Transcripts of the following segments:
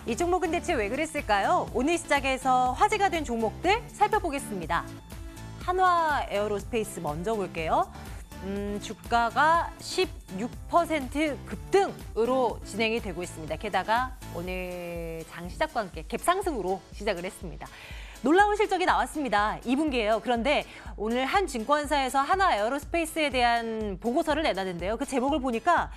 이 종목은 대체 왜 그랬을까요? 오늘 시작해서 화제가 된 종목들 살펴보겠습니다. 한화 에어로스페이스 먼저 볼게요. 주가가 16% 급등으로 진행이 되고 있습니다. 게다가 오늘 장 시작과 함께 갭상승으로 시작을 했습니다. 놀라운 실적이 나왔습니다. 2분기예요. 그런데 오늘 한 증권사에서 한화 에어로스페이스에 대한 보고서를 내놨는데요. 그 제목을 보니까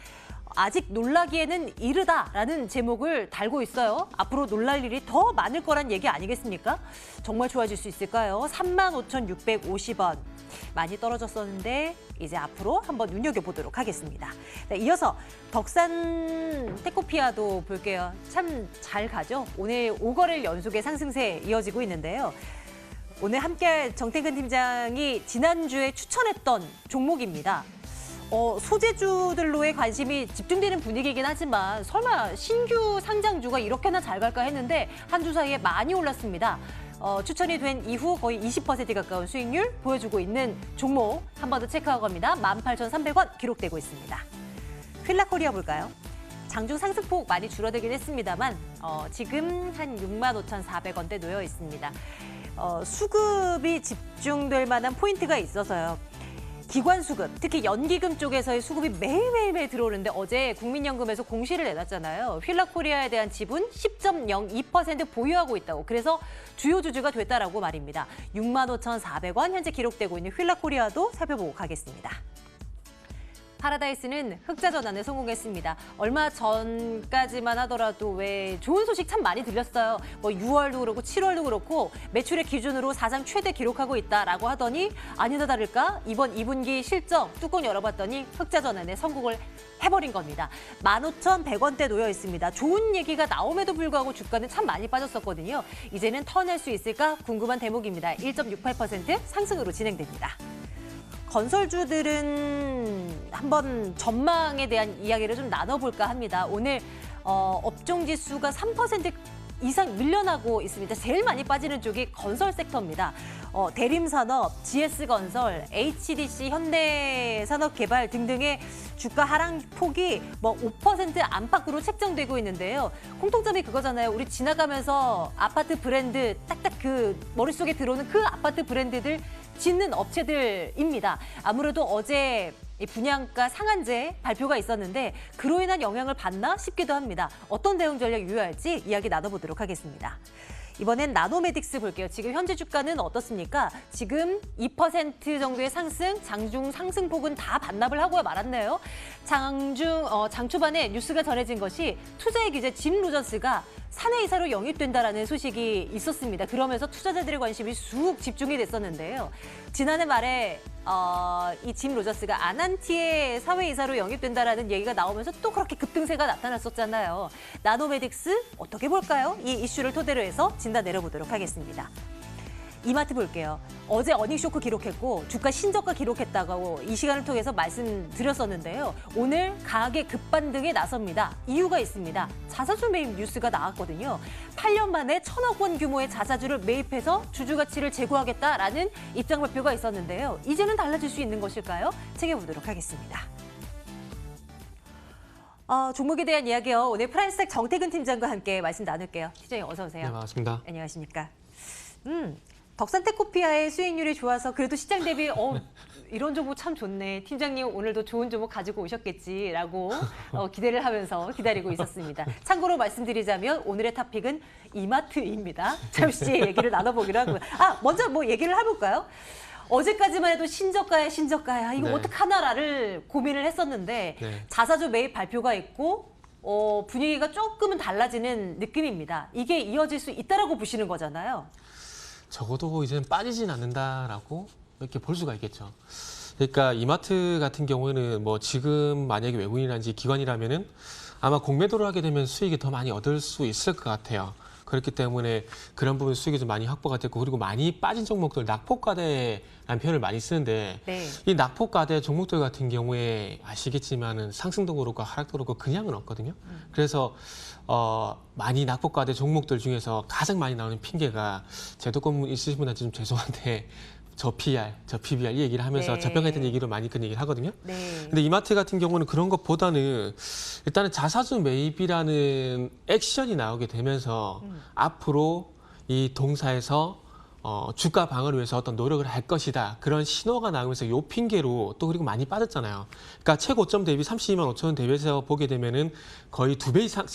아직 놀라기에는 이르다라는 제목을 달고 있어요. 앞으로 놀랄 일이 더 많을 거란 얘기 아니겠습니까? 정말 좋아질 수 있을까요? 35,650원. 많이 떨어졌었는데 이제 앞으로 한번 눈여겨보도록 하겠습니다. 네, 이어서 덕산 테코피아도 볼게요. 참 잘 가죠? 오늘 5거래일 연속의 상승세 이어지고 있는데요. 오늘 함께 정태근 팀장이 지난주에 추천했던 종목입니다. 소재주들로의 관심이 집중되는 분위기이긴 하지만 설마 신규 상장주가 이렇게나 잘 갈까 했는데 한 주 사이에 많이 올랐습니다. 추천이 된 이후 거의 20% 가까운 수익률 보여주고 있는 종목 한 번 더 체크하고 갑니다. 18,300원 기록되고 있습니다. 휠라코리아 볼까요? 장중 상승폭 많이 줄어들긴 했습니다만 지금 한 65,400원대 놓여 있습니다. 수급이 집중될 만한 포인트가 있어서요. 기관 수급, 특히 연기금 쪽에서의 수급이 매일매일 들어오는데 어제 국민연금에서 공시를 내놨잖아요. 휠라코리아에 대한 지분 10.02% 보유하고 있다고. 그래서 주요 주주가 됐다라고 말입니다. 65,400원 현재 기록되고 있는 휠라코리아도 살펴보고 가겠습니다. 파라다이스는 흑자 전환에 성공했습니다. 얼마 전까지만 하더라도 왜 좋은 소식 참 많이 들렸어요. 뭐 6월도 그렇고 7월도 그렇고 매출의 기준으로 사상 최대 기록하고 있다라고 하더니 아니나 다를까 이번 2분기 실적 뚜껑 열어봤더니 흑자 전환에 성공을 해버린 겁니다. 15,100원대 놓여 있습니다. 좋은 얘기가 나옴에도 불구하고 주가는 참 많이 빠졌었거든요. 이제는 턴할 수 있을까 궁금한 대목입니다. 1.68% 상승으로 진행됩니다. 건설주들은 한번 전망에 대한 이야기를 좀 나눠볼까 합니다. 오늘 업종 지수가 3% 이상 밀려나고 있습니다. 제일 많이 빠지는 쪽이 건설 섹터입니다. 대림산업, GS건설, HDC, 현대산업개발 등등의 주가 하락폭이 뭐 5% 안팎으로 책정되고 있는데요. 공통점이 그거잖아요. 우리 지나가면서 아파트 브랜드 딱딱 그 머릿속에 들어오는 그 아파트 브랜드들 짓는 업체들입니다. 아무래도 어제 이 분양가 상한제 발표가 있었는데 그로 인한 영향을 받나 싶기도 합니다. 어떤 대응 전략 유효할지 이야기 나눠보도록 하겠습니다. 이번엔 나노메딕스 볼게요. 지금 현재 주가는 어떻습니까? 지금 2% 정도의 상승, 장중 상승폭은 다 반납을 하고 말았네요. 장 초반에 뉴스가 전해진 것이 투자의 기재 짐 로저스가 사내이사로 영입된다라는 소식이 있었습니다. 그러면서 투자자들의 관심이 쑥 집중이 됐었는데요. 지난해 말에 이 짐 로저스가 아난티의 사회이사로 영입된다라는 얘기가 나오면서 또 그렇게 급등세가 나타났었잖아요. 나노메딕스 어떻게 볼까요? 이 이슈를 토대로 해서 진단 내려보도록 하겠습니다. 이마트 볼게요. 어제 어닝쇼크 기록했고 주가 신저가 기록했다고 이 시간을 통해서 말씀드렸었는데요. 오늘 가격 급반등에 나섭니다. 이유가 있습니다. 자사주 매입 뉴스가 나왔거든요. 8년 만에 1,000억 원 규모의 자사주를 매입해서 주주 가치를 제고하겠다라는 입장 발표가 있었는데요. 이제는 달라질 수 있는 것일까요? 챙겨보도록 하겠습니다. 종목에 대한 이야기요. 오늘 프라임스택 정태근 팀장과 함께 말씀 나눌게요. 팀장님 어서 오세요. 네, 반갑습니다. 안녕하십니까. 덕산 테코피아의 수익률이 좋아서 그래도 시장 대비 이런 종목 참 좋네. 팀장님 오늘도 좋은 종목 가지고 오셨겠지라고 기대를 하면서 기다리고 있었습니다. 참고로 말씀드리자면 오늘의 탑픽은 이마트입니다. 잠시 얘기를 나눠보기로 하고요. 먼저 뭐 얘기를 해볼까요? 어제까지만 해도 신저가야. 이거 네. 어떡하나를 고민을 했었는데 네. 자사주 매입 발표가 있고 분위기가 조금은 달라지는 느낌입니다. 이게 이어질 수 있다라고 보시는 거잖아요. 적어도 이제는 빠지진 않는다라고 이렇게 볼 수가 있겠죠. 그러니까 이마트 같은 경우에는 뭐 지금 만약에 외국인이라든지 기관이라면은 아마 공매도를 하게 되면 수익이 더 많이 얻을 수 있을 것 같아요. 그렇기 때문에 그런 부분 수익이 좀 많이 확보가 됐고 그리고 많이 빠진 종목들 낙폭과대라는 표현을 많이 쓰는데 네. 이 낙폭과대 종목들 같은 경우에 아시겠지만은 상승도 그렇고 하락도 그렇고 그냥은 없거든요. 그래서 많이 낙폭과대 종목들 중에서 가장 많이 나오는 핑계가 제도권 있으신 분한테 좀 죄송한데 저 PR, 저 PBR 이 얘기를 하면서 네. 저평가했던 얘기로 많이 그런 얘기를 하거든요. 네. 근데 이마트 같은 경우는 그런 것보다는 일단은 자사주 매입이라는 액션이 나오게 되면서 앞으로 이 동사에서 주가 방어를 위해서 어떤 노력을 할 것이다. 그런 신호가 나오면서 요 핑계로 또 그리고 많이 빠졌잖아요. 그러니까 최고점 대비 32만 5천 원 대비해서 보게 되면은 거의 2배 이상,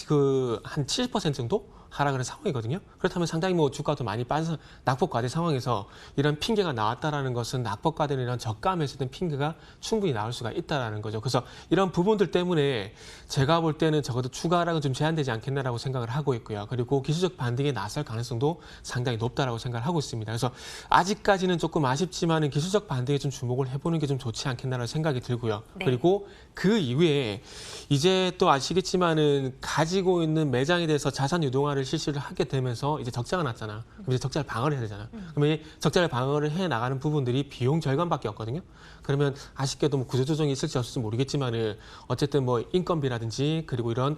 한 70% 정도 하락을 한 상황이거든요. 그렇다면 상당히 뭐 주가도 많이 빠져서 낙폭과대 상황에서 이런 핑계가 나왔다라는 것은 낙폭과대는 이런 저가에서 든 핑계가 충분히 나올 수가 있다라는 거죠. 그래서 이런 부분들 때문에 제가 볼 때는 적어도 추가 하락은 좀 제한되지 않겠나라고 생각을 하고 있고요. 그리고 기술적 반등에 나설 가능성도 상당히 높다라고 생각을 하고 있습니다. 그래서 아직까지는 조금 아쉽지만은 기술적 반등에 좀 주목을 해보는 게 좀 좋지 않겠나라는 생각이 들고요. 네. 그리고 그 이후에 이제 또 아시겠지만은 가지고 있는 매장에 대해서 자산 유동화를 실시를 하게 되면서 이제 적자가 났잖아. 그럼 이제 적자를 방어를 해야 되잖아. 그러면 이 적자를 방어를 해 나가는 부분들이 비용 절감밖에 없거든요. 그러면 아쉽게도 뭐 구조조정이 있을지 없을지 모르겠지만은 어쨌든 뭐 인건비라든지 그리고 이런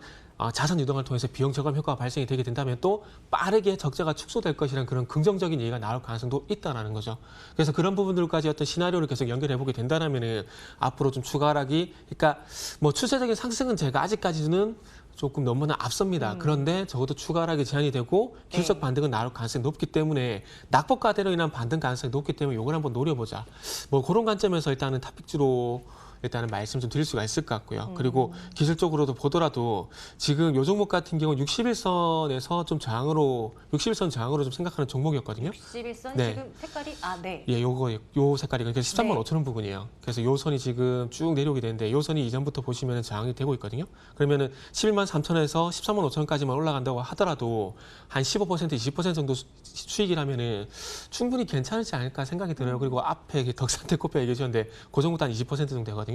자산 유동화를 통해서 비용 절감 효과가 발생이 되게 된다면 또 빠르게 적자가 축소될 것이라는 그런 긍정적인 얘기가 나올 가능성도 있다라는 거죠. 그래서 그런 부분들까지 어떤 시나리오를 계속 연결해 보게 된다면은 앞으로 좀 추가 하락이, 그러니까 뭐 추세적인 상승은 제가 아직까지는 조금 너무나 앞섭니다. 그런데 적어도 추가 하락이 제한이 되고 기술적 네. 반등은 나올 가능성이 높기 때문에 낙폭과대로 인한 반등 가능성이 높기 때문에 이걸 한번 노려보자. 뭐 그런 관점에서 일단은 탑픽주로 일단은 말씀 좀 드릴 수가 있을 것 같고요. 그리고 기술적으로도 보더라도 지금 요 종목 같은 경우는 61선에서 좀 저항으로, 61선 저항으로 좀 생각하는 종목이었거든요. 61선 네. 지금 색깔이 네. 예, 요 색깔이 그러니까 13만 네. 5천 원 부분이에요. 그래서 요 선이 지금 쭉 내려오게 되는데 요 선이 이전부터 보시면 저항이 되고 있거든요. 그러면은 11만 3천원에서 13만 5천 원까지만 올라간다고 하더라도 한 15% 20% 정도 수익이라면은 충분히 괜찮을지 않을까 생각이 들어요. 그리고 앞에 덕산테 코페 얘기해 주셨는데 그 정도 한 20% 정도 되거든요.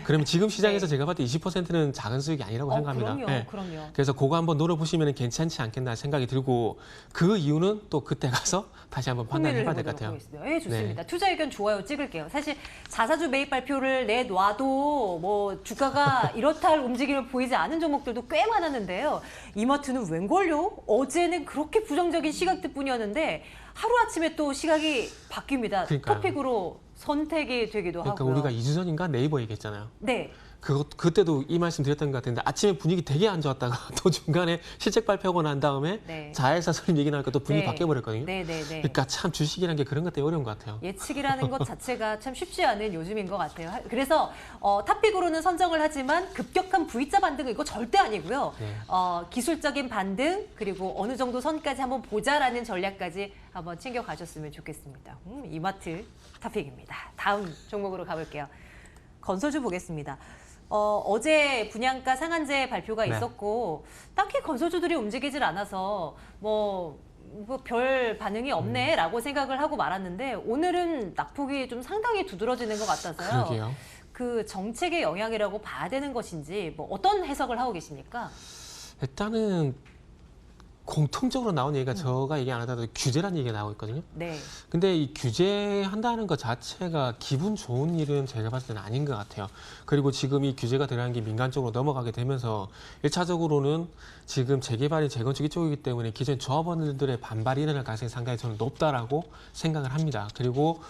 그러면 지금 시장에서 네. 제가 봤을 때 20%는 작은 수익이 아니라고 생각합니다. 그럼요. 예. 그럼요. 그래서 그거 한번 노려보시면 괜찮지 않겠나 생각이 들고 그 이유는 또 그때 가서 다시 한번 판단해 봐야 될 것 같아요. 하겠습니다. 예, 좋습니다. 투자 의견 좋아요 찍을게요. 사실 자사주 매입 발표를 내놔도 뭐 주가가 이렇다 할 움직임을 보이지 않은 종목들도 꽤 많았는데요. 이마트는 웬걸요? 어제는 그렇게 부정적인 시각들뿐이었는데 하루아침에 또 시각이 바뀝니다. 그러니까요. 토픽으로 선택이 되기도 그러니까 하고요. 우리가 2주 전인가 네이버 얘기했잖아요. 네. 그때도 이 말씀 드렸던 것 같은데 아침에 분위기 되게 안 좋았다가 또 중간에 실적 발표하고 난 다음에 네. 자회사 설립 얘기 나니까 또 분위기 네. 바뀌어버렸거든요. 네, 네, 네. 그러니까 참 주식이라는 게 그런 것 때문에 어려운 것 같아요. 예측이라는 것 자체가 참 쉽지 않은 요즘인 것 같아요. 그래서 탑픽으로는 선정을 하지만 급격한 V자 반등은 이거 절대 아니고요. 네. 기술적인 반등 그리고 어느 정도 선까지 한번 보자라는 전략까지 한번 챙겨가셨으면 좋겠습니다. 이마트 탑픽입니다. 다음 종목으로 가볼게요. 건설주 보겠습니다. 어제 분양가 상한제 발표가 네. 있었고 딱히 건설주들이 움직이질 않아서 뭐 별 반응이 없네라고 생각을 하고 말았는데 오늘은 낙폭이 좀 상당히 두드러지는 것 같아서요. 그러게요. 그 정책의 영향이라고 봐야 되는 것인지 뭐 어떤 해석을 하고 계십니까? 일단은 공통적으로 나온 얘기가 저가 얘기 안 하다도 규제라는 얘기가 나오고 있거든요. 네. 근데 이 규제한다는 것 자체가 기분 좋은 일은 제가 봤을 때는 아닌 것 같아요. 그리고 지금 이 규제가 들어간 게 민간 쪽으로 넘어가게 되면서 1차적으로는 지금 재개발이 재건축 이쪽이기 때문에 기존 조합원들의 반발이 일어날 가능성이 상당히 저는 높다라고 생각을 합니다. 그리고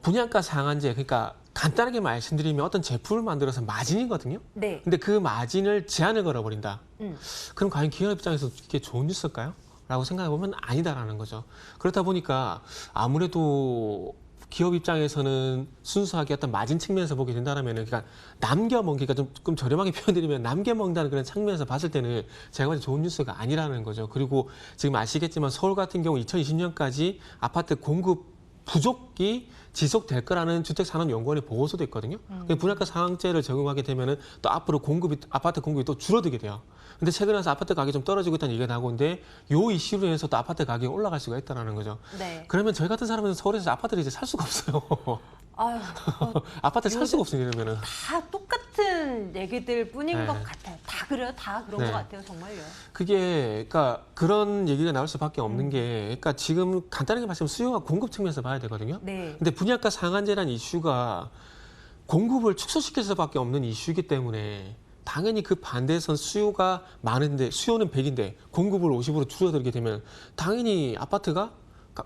분양가 상한제, 그러니까 간단하게 말씀드리면 어떤 제품을 만들어서 마진이거든요. 네. 근데 그 마진을 제한을 걸어버린다. 음. 그럼 과연 기업 입장에서 이게 좋은 뉴스일까요? 라고 생각해보면 아니다라는 거죠. 그렇다 보니까 아무래도 기업 입장에서는 순수하게 어떤 마진 측면에서 보게 된다면은, 그러니까 남겨먹기가 좀 저렴하게 표현드리면 남겨먹는다는 그런 측면에서 봤을 때는 제가 봤을 때 좋은 뉴스가 아니라는 거죠. 그리고 지금 아시겠지만 서울 같은 경우 2020년까지 아파트 공급 부족이 지속될 거라는 주택산업연구원의 보고서도 있거든요. 분양가 상한제를 적용하게 되면은 또 앞으로 아파트 공급이 또 줄어들게 돼요. 근데 최근에 와서 아파트 가격이 좀 떨어지고 있다는 얘기가 나오고 있는데 요 이슈로 인해서 또 아파트 가격이 올라갈 수가 있다는 거죠. 네. 그러면 저희 같은 사람은 서울에서 아파트를 이제 살 수가 없어요. 아유, 아파트를 살 수가 없어요, 이러면은. 다 똑같은 얘기들 뿐인 네. 것 같아요. 다 그래요. 다 그런 네. 것 같아요. 정말요. 그게, 그러니까 그런 얘기가 나올 수밖에 없는 게, 그러니까 지금 간단하게 말씀하면 수요와 공급 측면에서 봐야 되거든요. 네. 근데 분양가 상한제라는 이슈가 공급을 축소시킬 수밖에 없는 이슈이기 때문에 당연히 그 반대선 수요가 많은데 수요는 100인데 공급을 50으로 줄어들게 되면 당연히 아파트가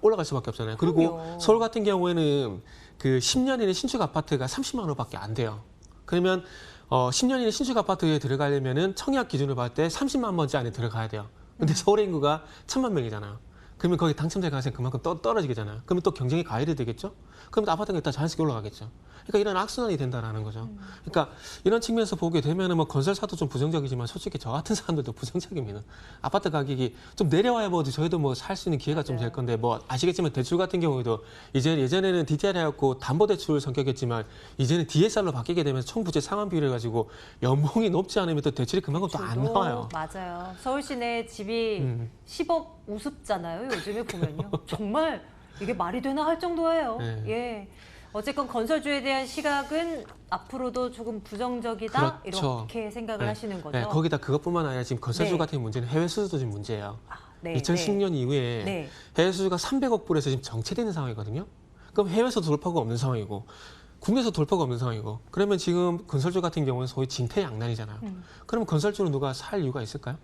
올라갈 수밖에 없잖아요. 그리고 그럼요. 서울 같은 경우에는 그 10년 이내 신축 아파트가 30만 원밖에 안 돼요. 그러면 10년 이내 신축 아파트에 들어가려면은 청약 기준으로 봤을 때 30만 번째 안에 들어가야 돼요. 근데 서울의 인구가 1,000만 명이잖아요. 그러면 거기 당첨될 가능성이 그만큼 떨어지겠잖아요. 그러면 또 경쟁이 가해야 되겠죠? 그럼 또 아파트가 일단 자연스럽게 올라가겠죠. 그러니까 이런 악순환이 된다라는 거죠. 그러니까 이런 측면에서 보게 되면은 뭐 건설사도 좀 부정적이지만 솔직히 저 같은 사람들도 부정적입니다. 아파트 가격이 좀 내려와야 뭐 저희도 뭐 살 수 있는 기회가 좀 될 건데 뭐 아시겠지만 대출 같은 경우에도 이제 예전에는 DTR 해갖고 담보대출 성격이었지만 이제는 DSR로 바뀌게 되면서 총부채 상환 비율을 가지고 연봉이 높지 않으면 또 대출이 그만큼 또 안 나와요. 맞아요. 서울 시내 집이 10억 우습잖아요. 요즘에 보면요. 정말 이게 말이 되나 할 정도예요. 네. 예. 어쨌건 건설주에 대한 시각은 앞으로도 조금 부정적이다 그렇죠. 이렇게 생각을 네. 하시는 거죠. 네, 거기다 그것뿐만 아니라 지금 건설주 네. 같은 문제는 해외 수주도 지금 문제예요. 네, 2010년 이후에 네. 해외 수주가 300억 불에서 지금 정체되는 상황이거든요. 그럼 해외에서 돌파가 없는 상황이고 국내에서 돌파가 없는 상황이고 그러면 지금 건설주 같은 경우는 소위 진퇴양난이잖아요. 그러면 건설주는 누가 살 이유가 있을까요?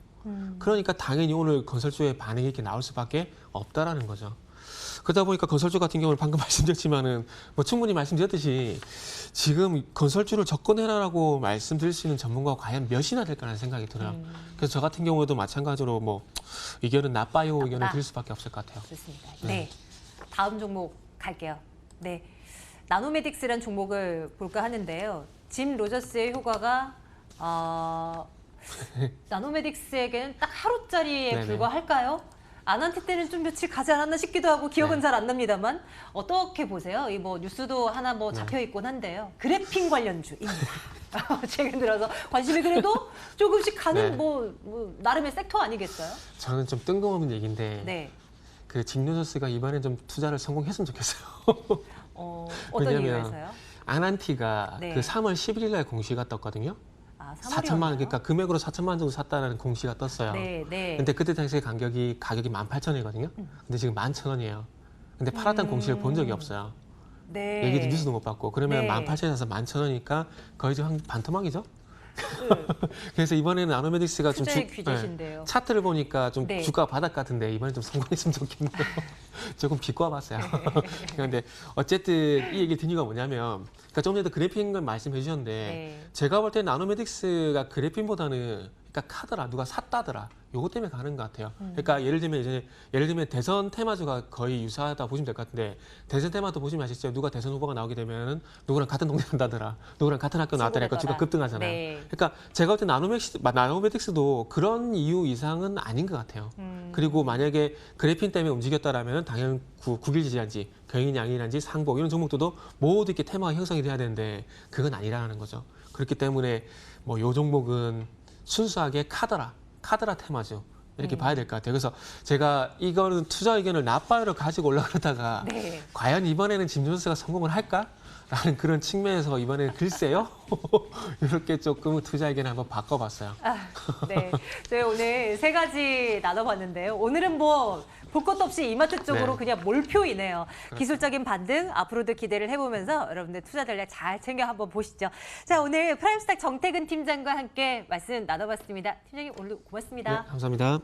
그러니까 당연히 오늘 건설주의 반응이 이렇게 나올 수밖에 없다라는 거죠. 그러다 보니까 건설주 같은 경우는 방금 말씀드렸지만은 뭐 충분히 말씀드렸듯이 지금 건설주를 접근해라라고 말씀드릴 수 있는 전문가가 과연 몇이나 될까라는 생각이 들어요. 그래서 저 같은 경우에도 마찬가지로 뭐 의견은 나빠요 의견을 드릴 수밖에 없을 것 같아요. 좋습니다. 네. 다음 종목 갈게요. 네. 나노메딕스라는 종목을 볼까 하는데요. 짐 로저스의 효과가 나노메딕스에게는 딱 하루짜리에 네네. 불과할까요? 아난테 때는 좀 며칠 가지 않았나 싶기도 하고 기억은 네. 잘 안 납니다만 어떻게 보세요? 이 뭐 뉴스도 하나 뭐 잡혀 있곤 한데요. 그래핀 관련주입니다. 최근 들어서 관심이 그래도 조금씩 가는 네. 뭐 나름의 섹터 아니겠어요? 저는 좀 뜬금없는 얘기인데 네. 그 직노저스가 이번에 좀 투자를 성공했으면 좋겠어요. 어떤 왜냐면 이유에서요? 아난티가 네. 그 3월 11일 날 공시가 떴거든요. 4천만 원, 그러니까 금액으로 4천만 원 정도 샀다는 공시가 떴어요. 네, 네. 근데 그때 당시에 가격이 11,000원이거든요. 근데 지금 11,000원이에요. 근데 팔았던 공시를 본 적이 없어요. 네. 얘기도 뉴스도 못 받고. 그러면 네. 18,000원에서 11,000원이니까 거의 지금 한 반토막이죠? 그 그래서 이번에는 나노메딕스가 좀 투자의 귀재신데요. 차트를 보니까 좀 네. 주가 바닥 같은데 이번에 좀 성공했으면 좋겠네요. 조금 비꼬아봤어요. 그런데 어쨌든 이 얘기를 든 이유가 뭐냐면 그러니까 좀 전에도 그래핀 말씀해 주셨는데 네. 제가 볼 때 나노메딕스가 그래핀보다는 그러니까 카더라 누가 샀다더라 요거 때문에 가는 것 같아요. 그러니까 예를 들면 대선 테마주가 거의 유사하다 보시면 될 것 같은데 대선 테마도 보시면 아시죠? 누가 대선 후보가 나오게 되면은 누구랑 같은 동네 간다더라, 누구랑 같은 학교 나왔다니까 주가 급등하잖아요. 네. 그러니까 제가 볼 때 나노메딕스도 그런 이유 이상은 아닌 것 같아요. 그리고 만약에 그래핀 때문에 움직였다라면 당연 국일 지지한지 경인 양일한지 상복 이런 종목들도 모두 이렇게 테마가 형성이 돼야 되는데 그건 아니라는 거죠. 그렇기 때문에 뭐 요 종목은 순수하게 카더라 테마주 이렇게 봐야 될 것 같아요. 그래서 제가 이거는 투자 의견을 나빠요를 가지고 올라가다가 네. 과연 이번에는 짐존스가 성공을 할까? 라는 그런 측면에서 이번에는 글쎄요. 이렇게 조금 투자 의견을 한번 바꿔봤어요. 네. 저희 오늘 세 가지 나눠봤는데요. 오늘은 뭐 볼 것도 없이 이마트 쪽으로 네. 그냥 몰표이네요. 기술적인 반등 앞으로도 기대를 해보면서 여러분들 투자 전략 잘 챙겨 한번 보시죠. 자, 오늘 프라임스탁 정태근 팀장과 함께 말씀 나눠봤습니다. 팀장님 오늘 고맙습니다. 네, 감사합니다.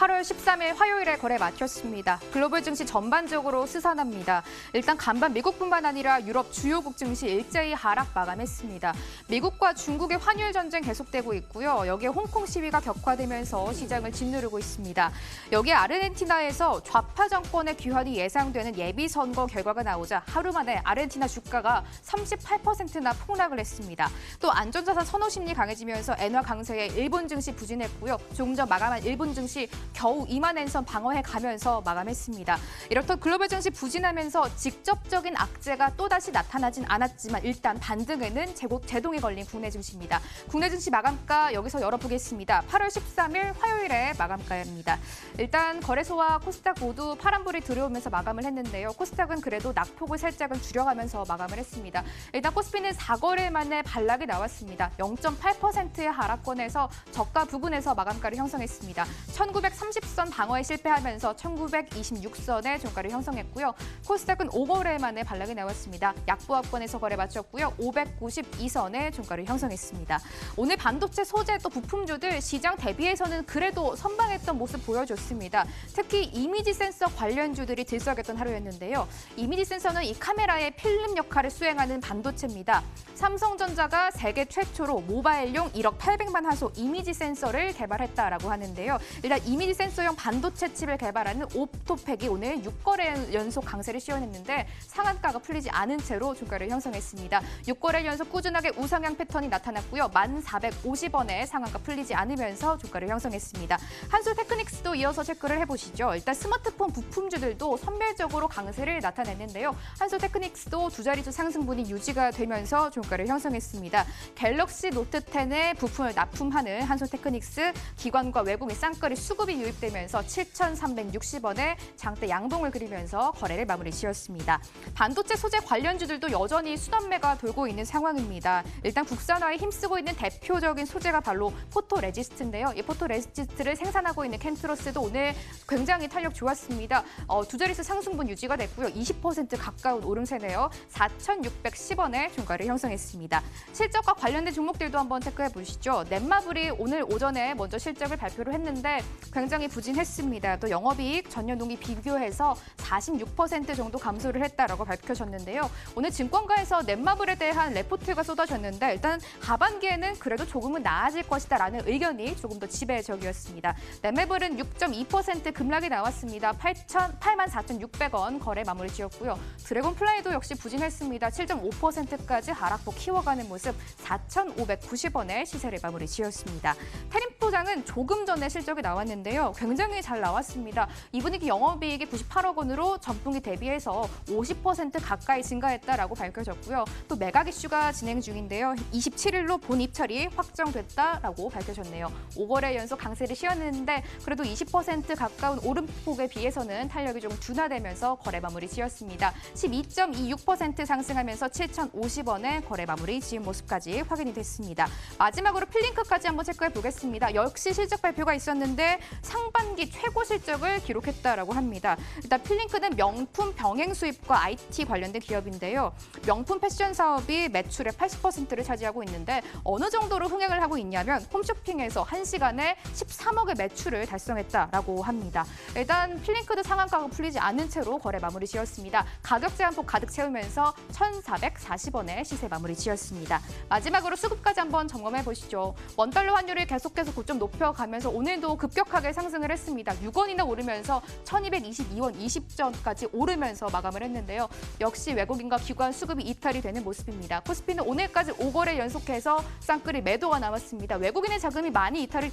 (8월 13일) 화요일에 거래 마쳤습니다. 글로벌 증시 전반적으로 스산합니다. 일단 간밤 미국뿐만 아니라 유럽 주요국 증시 일제히 하락 마감했습니다. 미국과 중국의 환율 전쟁 계속되고 있고요. 여기에 홍콩 시위가 격화되면서 시장을 짓누르고 있습니다. 여기에 아르헨티나에서 좌파 정권의 귀환이 예상되는 예비 선거 결과가 나오자 하루 만에 아르헨티나 주가가 38%나 폭락을 했습니다. 또 안전자산 선호 심리 강해지면서 엔화 강세에 일본 증시 부진했고요. 조금 전 마감한 일본 증시 겨우 2만 엔선 방어해 가면서 마감했습니다. 이렇듯 글로벌 증시 부진하면서 직접적인 악재가 또다시 나타나진 않았지만 일단 반등에는 제동이 걸린 국내 증시입니다. 국내 증시 마감가 여기서 열어보겠습니다. 8월 13일 화요일에 마감가입니다. 일단 거래소와 코스닥 모두 파란불이 들어오면서 마감을 했는데요. 코스닥은 그래도 낙폭을 살짝은 줄여가면서 마감을 했습니다. 일단 코스피는 4거래 만에 반락이 나왔습니다. 0.8%의 하락권에서 저가 부근에서 마감가를 형성했습니다. 1930선 방어에 실패하면서 1926선의 종가를 형성했고요. 코스닥은 5거래 만에 반락이 나왔습니다. 약보합권에서 거래 마쳤고요. 592선의 종가를 형성했습니다. 오늘 반도체 소재 또 부품주들 시장 대비해서는 그래도 선방했던 모습 보여줬습니다. 특히 이미지 센서 관련주들이 들썩였던 하루였는데요. 이미지 센서는 이 카메라의 필름 역할을 수행하는 반도체입니다. 삼성전자가 세계 최초로 모바일용 1억 800만 화소 이미지 센서를 개발했다라고 하는데요. 일단 이미지 센서용 반도체 칩을 개발하는 옵토팩이 오늘 6거래 연속 강세를 시현했는데 상한가가 풀리지 않은 채로 종가를 형성했습니다. 6거래 연속 꾸준하게 우상향 패턴이 나타났고요. 1,450원에 상한가 풀리지 않으면서 종가를 형성했습니다. 한솔테크닉스도 이어서 체크를 해보시죠. 일단 스마트폰 부품주들도 선별적으로 강세를 나타냈는데요. 한솔테크닉스도 두 자릿수 상승분이 유지가 되면서 종가를 형성했습니다. 갤럭시 노트 10의 부품을 납품하는 한솔테크닉스 기관과 외국인 쌍거리 수급이 유입되면서 7,360원에 장대 양봉을 그리면서 거래를 마무리 지었습니다. 반도체 소재 관련주들도 여전히 수단매가 돌고 있는 상황입니다. 일단 국산화에 힘쓰고 있는 대표적인 소재가 바로 포토레지스트인데요. 이 포토레지스트를 생산하고 있는 켄트로스도 오늘 굉장히 탄력 좋았습니다. 두 자릿수 상승분 유지가 됐고요. 20% 가까운 오름세네요. 4,610원에 종가를 형성했습니다. 실적과 관련된 종목들도 한번 체크해 보시죠. 넷마블이 오늘 오전에 먼저 실적을 발표를 했는데 굉장히 부진했습니다. 또 영업이익 전년 동기 비교해서 46% 정도 감소를 했다라고 밝혀졌는데요. 오늘 증권가에서 넷마블에 대한 레포트가 쏟아졌는데 일단 하반기에는 그래도 조금은 나아질 것이다라는 의견이 조금 더 지배적이었습니다. 넷마블은 6.2% 급락이 나왔습니다. 84,600원 거래 마무리 지었고요. 드래곤플라이도 역시 부진했습니다. 7.5%까지 하락폭 키워가는 모습 4,590원에 시세를 마무리 지었습니다. 테림포장은 조금 전에 실적이 나왔는데요. 굉장히 잘 나왔습니다. 이 분기 영업이익이 98억 원으로 전분기 대비해서 50% 가까이 증가했다라고 밝혀졌고요. 또 매각 이슈가 진행 중인데요. 27일로 본 입찰이 확정됐다라고 밝혀졌네요. 5거래 연속 강세를 시현했는데 그래도 20% 가까운 오름폭에 비해서는 탄력이 좀 둔화되면서 거래 마무리 지었습니다. 12.26% 상승하면서 7,050원에 거래 마무리 지은 모습까지 확인이 됐습니다. 마지막으로 필링크까지 한번 체크해 보겠습니다. 역시 실적 발표가 있었는데 상반기 최고 실적을 기록했다라고 합니다. 일단 필링크는 명품 병행 수입과 IT 관련된 기업인데요. 명품 패션 사업이 매출의 80%를 차지하고 있는데 어느 정도로 흥행을 하고 있냐면 홈쇼핑에서 1시간에 13억의 매출을 달성했다라고 합니다. 일단 필링크도 상한가가 풀리지 않은 채로 거래 마무리 지었습니다. 가격 제한폭 가득 채우면서 1,440원에 시세 마무리 지었습니다. 마지막으로 수급까지 한번 점검해 보시죠. 원달러 환율이 계속해서 고점 높여가면서 오늘도 급격하게 상승을 했습니다. 6원이나 오르면서 1,222원 20전까지 오르면서 마감을 했는데요. 역시 외국인과 기관 수급이 이탈이 되는 모습입니다. 코스피는 오늘까지 5거래 연속해서 쌍끌이 매도가 나왔습니다. 외국인의 자금이 많이 이탈이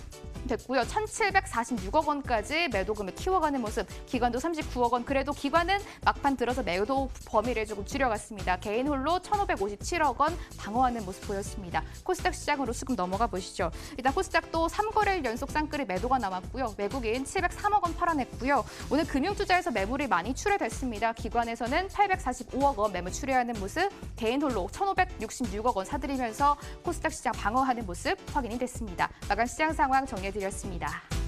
됐고요. 1,746억 원까지 매도금을 키워가는 모습. 기관도 39억 원. 그래도 기관은 막판 들어서 매도 범위를 조금 줄여갔습니다. 개인 홀로 1,557억 원 방어하는 모습 보였습니다. 코스닥 시장으로 수급 넘어가 보시죠. 일단 코스닥도 3거래일 연속 쌍끌이 매도가 남았고요. 외국인 703억 원 팔아냈고요. 오늘 금융투자에서 매물이 많이 출회됐습니다. 기관에서는 845억 원 매물 출회하는 모습, 개인 홀로 1,566억 원 사들이면서 코스닥 시장 방어하는 모습 확인이 됐습니다. 마감 시장 상황 정리해드렸습니다.